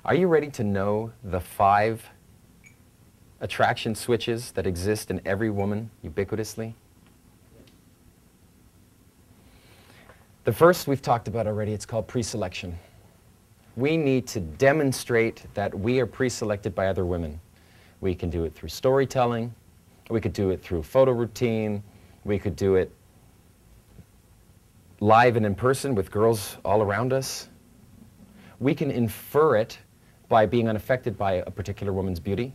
Are you ready to know the 5 attraction switches that exist in every woman ubiquitously? The first we've talked about already. It's called preselection. We need to demonstrate that we are preselected by other women. We can do it through storytelling. We could do it through photo routine. We could do it live and in person with girls all around us. We can infer it by being unaffected by a particular woman's beauty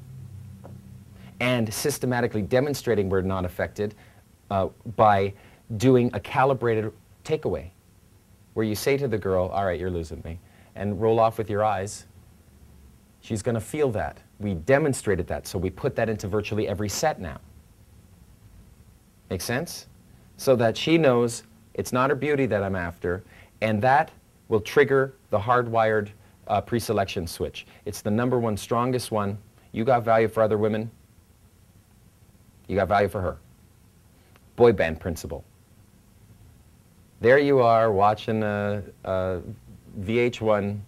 and systematically demonstrating we're not affected by doing a calibrated takeaway where you say to the girl, all right, you're losing me, and roll off with your eyes. She's going to feel that. We demonstrated that, so we put that into virtually every set now. Make sense? So that she knows it's not her beauty that I'm after, and that will trigger the hardwired preselection switch. It's the #1 strongest one. You got value for other women. You got value for her. Boy band principle. There you are watching a VH1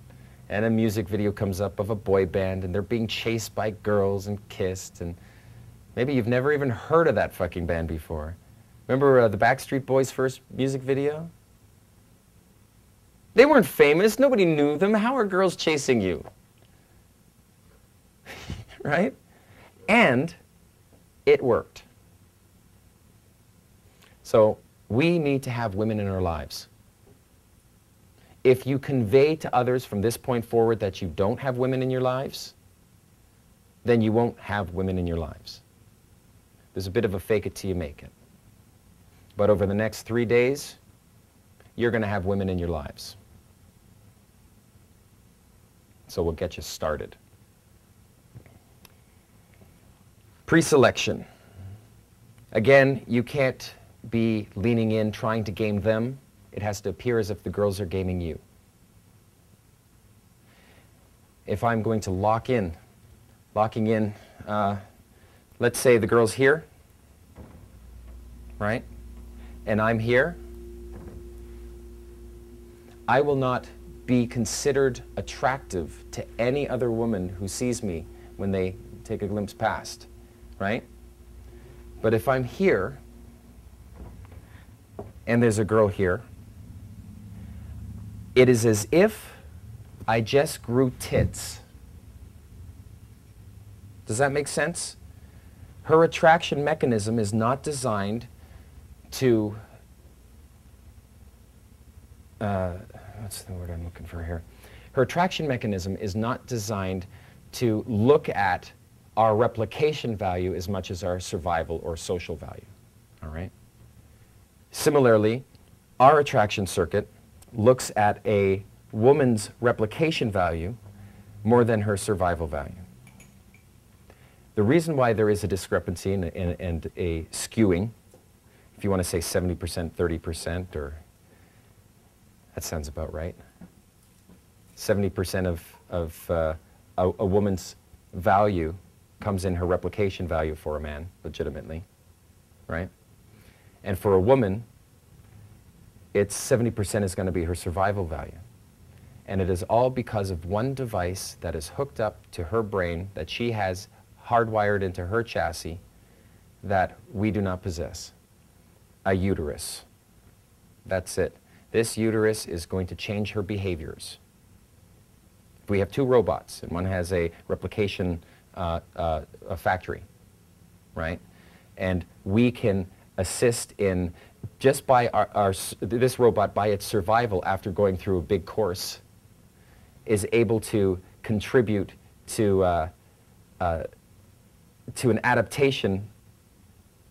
and a music video comes up of a boy band and they're being chased by girls and kissed, and maybe you've never even heard of that fucking band before. Remember the Backstreet Boys' first music video? They weren't famous. Nobody knew them. How are girls chasing you? Right? And it worked. So we need to have women in our lives. If you convey to others from this point forward that you don't have women in your lives, then you won't have women in your lives. There's a bit of a fake it till you make it. But over the next 3 days, you're going to have women in your lives. So we'll get you started. Preselection. Again, you can't be leaning in, trying to game them. It has to appear as if the girls are gaming you. If I'm going to locking in, let's say the girl's here, right? And I'm here. I will not be considered attractive to any other woman who sees me when they take a glimpse past, right? But if I'm here, and there's a girl here, it is as if I just grew tits. Does that make sense? Her attraction mechanism is not designed to, what's the word I'm looking for here? Her attraction mechanism is not designed to look at our replication value as much as our survival or social value, all right? Similarly, our attraction circuit looks at a woman's replication value more than her survival value. The reason why there is a discrepancy and a skewing, if you want to say 70%, 30%, or that sounds about right. 70% of a woman's value comes in her replication value for a man, legitimately, right? And for a woman, it's 70% is going to be her survival value. And it is all because of one device that is hooked up to her brain that she has hardwired into her chassis that we do not possess. A uterus. That's it. This uterus is going to change her behaviors. We have 2 robots, and one has a replication a factory, right? And we can assist in, just by this robot, by its survival after going through a big course, is able to contribute to an adaptation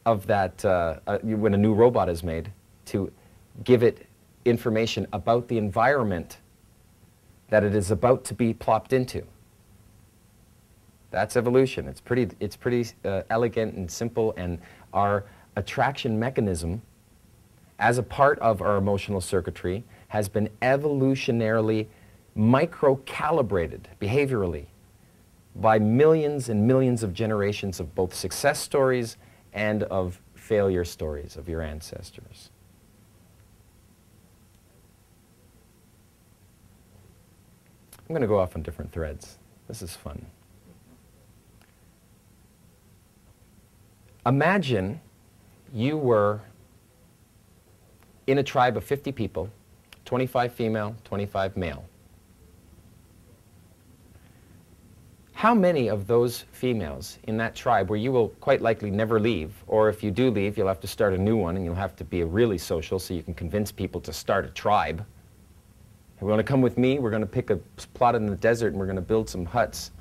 of that, when a new robot is made, to give it information about the environment that it is about to be plopped into. That's evolution. It's pretty elegant and simple, and our attraction mechanism, as a part of our emotional circuitry, has been evolutionarily micro-calibrated behaviorally by millions and millions of generations of both success stories and of failure stories of your ancestors. I'm going to go off on different threads. This is fun. Imagine you were in a tribe of 50 people, 25 female, 25 male. How many of those females in that tribe, where you will quite likely never leave, or if you do leave, you'll have to start a new one, and you'll have to be really social so you can convince people to start a tribe. You want to come with me? We're going to pick a plot in the desert and we're going to build some huts,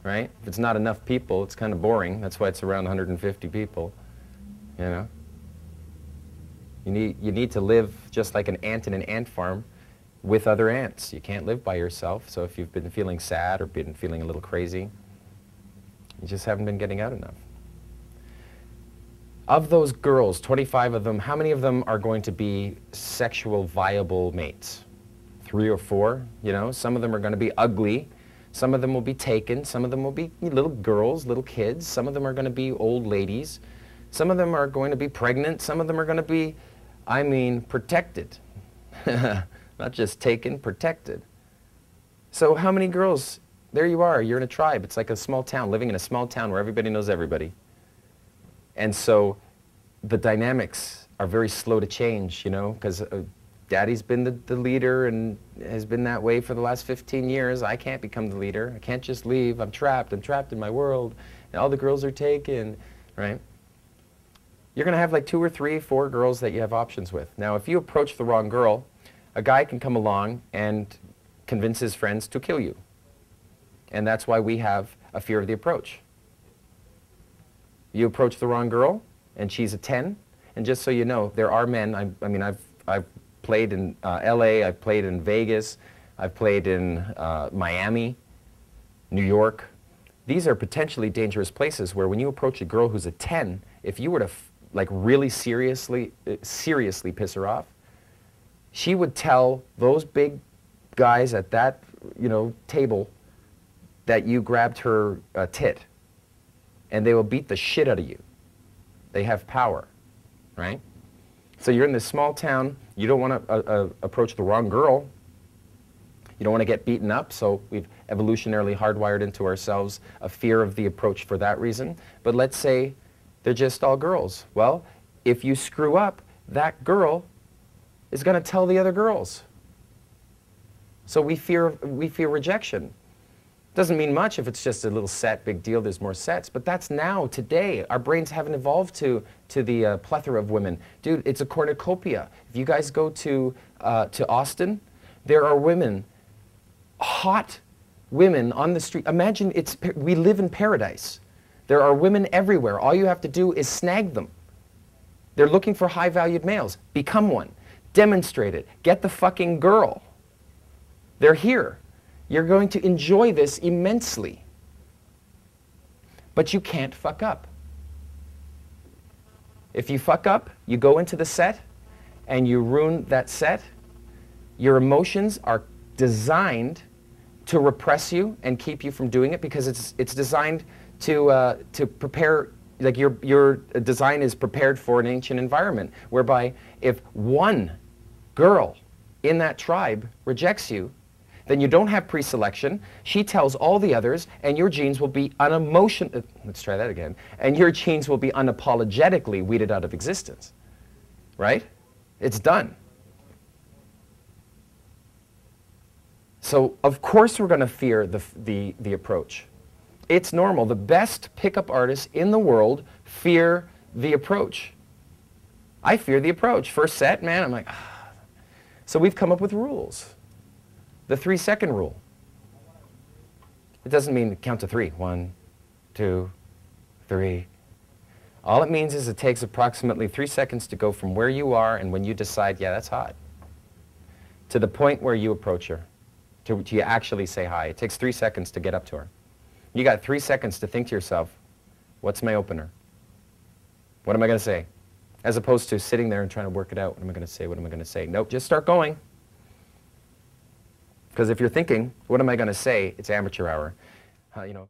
right? If it's not enough people, it's kind of boring. That's why it's around 150 people, you know? You need to live just like an ant in an ant farm with other ants. You can't live by yourself, so if you've been feeling sad or been feeling a little crazy, you just haven't been getting out enough. Of those girls, 25 of them, how many of them are going to be sexual viable mates? 3 or 4, you know? Some of them are going to be ugly. Some of them will be taken. Some of them will be little girls, little kids. Some of them are going to be old ladies. Some of them are going to be pregnant. Some of them are going to be, I mean, protected. Not just taken, protected. So how many girls? There you are. You're in a tribe. It's like a small town, living in a small town where everybody knows everybody. And so the dynamics are very slow to change, you know, because Daddy's been the leader and has been that way for the last 15 years. I can't become the leader. I can't just leave. I'm trapped in my world. And all the girls are taken, right? You're going to have like 2 or 3, 4 girls that you have options with. Now, if you approach the wrong girl, a guy can come along and convince his friends to kill you. And that's why we have a fear of the approach. You approach the wrong girl, and she's a 10. And just so you know, there are men, I mean, I've played in LA, I've played in Vegas, I've played in Miami, New York. These are potentially dangerous places where when you approach a girl who's a 10, if you were to like really seriously piss her off, she would tell those big guys at that, you know, table that you grabbed her tit, and they will beat the shit out of you. They have power, right? So you're in this small town. You don't want to approach the wrong girl. You don't want to get beaten up, so we've evolutionarily hardwired into ourselves a fear of the approach for that reason. But let's say they're just all girls. Well, if you screw up, that girl is going to tell the other girls. So we fear rejection. Doesn't mean much if it's just a little set, big deal, there's more sets, but that's now, today. Our brains haven't evolved to the plethora of women. Dude, it's a cornucopia. If you guys go to Austin, there are women, hot women on the street. Imagine we live in paradise. There are women everywhere. All you have to do is snag them. They're looking for high-valued males. Become one. Demonstrate it. Get the fucking girl. They're here. You're going to enjoy this immensely. But you can't fuck up. If you fuck up, you go into the set and you ruin that set. Your emotions are designed to repress you and keep you from doing it because it's designed to prepare, like your design is prepared for an ancient environment whereby if one girl in that tribe rejects you, then you don't have pre-selection. She tells all the others, and your genes will be let's try that again. And your genes will be unapologetically weeded out of existence, right? It's done. So of course we're going to fear the approach. It's normal. The best pickup artists in the world fear the approach. I fear the approach. First set, man, I'm like, ah. So we've come up with rules. The 3-second rule. It doesn't mean count to 3. 1, 2, 3. All it means is it takes approximately 3 seconds to go from where you are and when you decide, yeah, that's hot, to the point where you approach her, to you actually say hi. It takes 3 seconds to get up to her. You got 3 seconds to think to yourself, what's my opener? What am I going to say? As opposed to sitting there and trying to work it out. What am I going to say? What am I going to say? Nope, just start going. Because if you're thinking, what am I going to say? It's amateur hour. You know.